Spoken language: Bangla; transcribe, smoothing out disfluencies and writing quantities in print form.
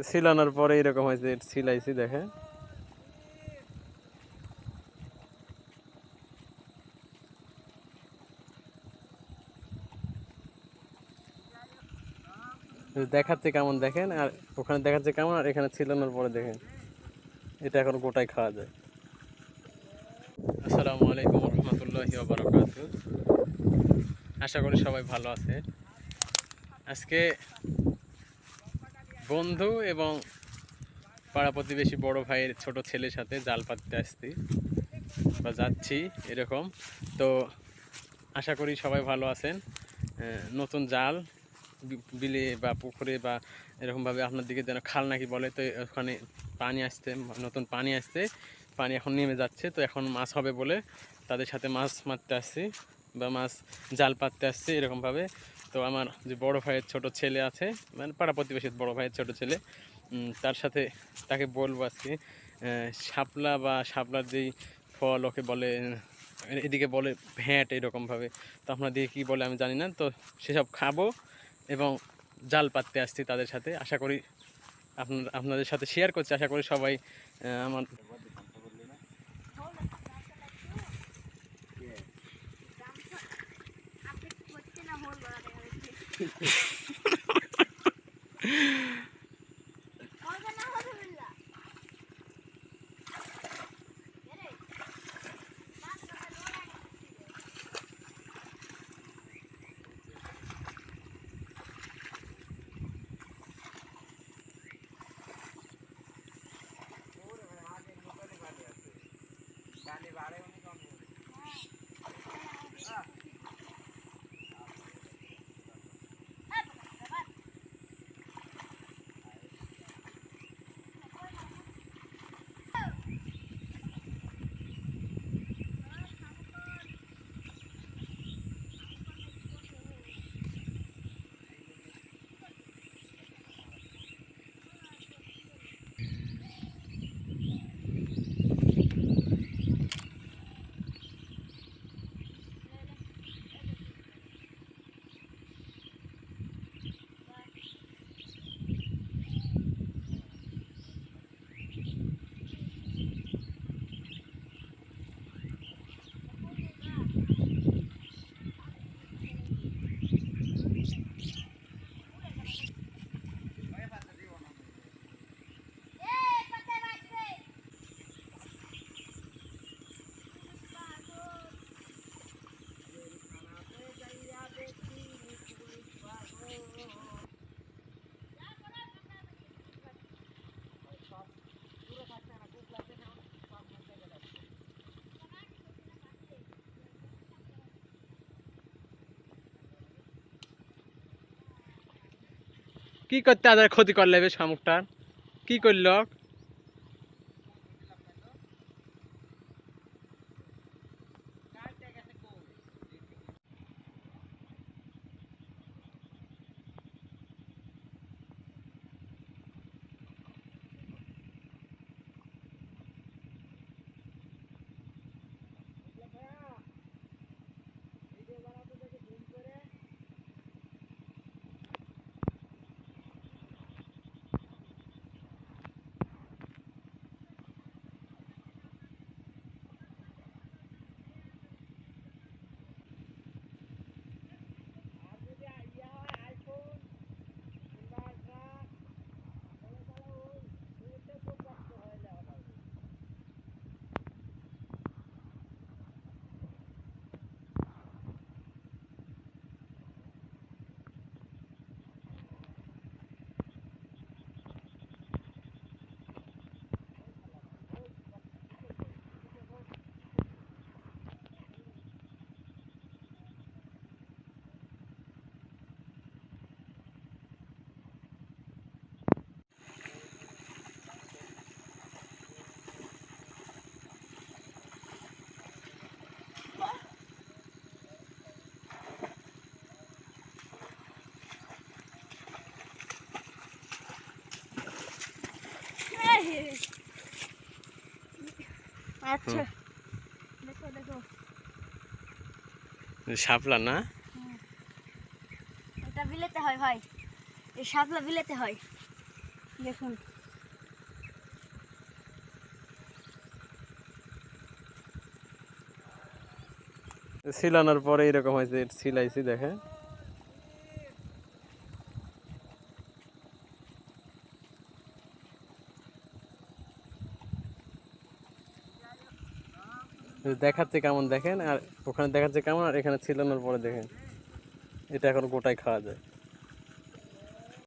ছিলানোর পরে এরকম হয়েছে, ছিলাইছি দেখেন। দেখাচ্ছে কেমন দেখেন, আর ওখানে দেখাচ্ছে কেমন, আর এখানে ছিলানোর পরে দেখেন এটা এখন গোটাই খাওয়া যায়। আসসালামু আলাইকুম রহমতুল্লাহি ওয়া বারাকাতুহু। আশা করি সবাই ভালো আছে। আজকে বন্ধু এবং পাড়া প্রতিবেশী বড় ভাইয়ের ছোট ছেলের সাথে জাল পাততে আসছি বা যাচ্ছি এরকম। তো আশা করি সবাই ভালো আছেন। নতুন জাল বিলে বা পুকুরে বা এরকমভাবে আপনার দিকে যেন খাল নাকি বলে, তো ওখানে পানি আসছে, নতুন পানি আসছে, পানি এখন নেমে যাচ্ছে। তো এখন মাছ হবে বলে তাদের সাথে মাছ মারতে আসছি বা মাছ জাল পাততে আসছি এরকমভাবে। তো আমার যে বড় ভাইয়ের ছোট ছেলে আছে, মানে পাড়া প্রতিবেশীর বড় ভাইয়ের ছোট ছেলে, তার সাথে তাকে বলবো আজকে শাপলা বা শাপলার যেই ফল ওকে বলে, এদিকে বলে ভ্যাট এরকমভাবে, তো আপনার দিকে কী বলে আমি জানি না। তো সেসব খাবো এবং জাল পাততে আসছি তাদের সাথে। আশা করি আপনাদের সাথে শেয়ার করছি, আশা করি সবাই আমার কি করতে আদার ক্ষতি করলে শামুকটার কি করল? আচ্ছা দেখো দেখো শাপলা না? এটা বিলেতে হয় ভাই, এই শাপলা বিলেতে হয়। দেখুন ছিলানোর পরে এরকম হয়েছে, ছিলাইছি দেখে। দেখাচ্ছে কেমন দেখেন, আর ওখানে দেখাচ্ছে কেমন, আর এখানে ছিলানোর পরে দেখেন এটা এখন গোটাই খাওয়া যায়।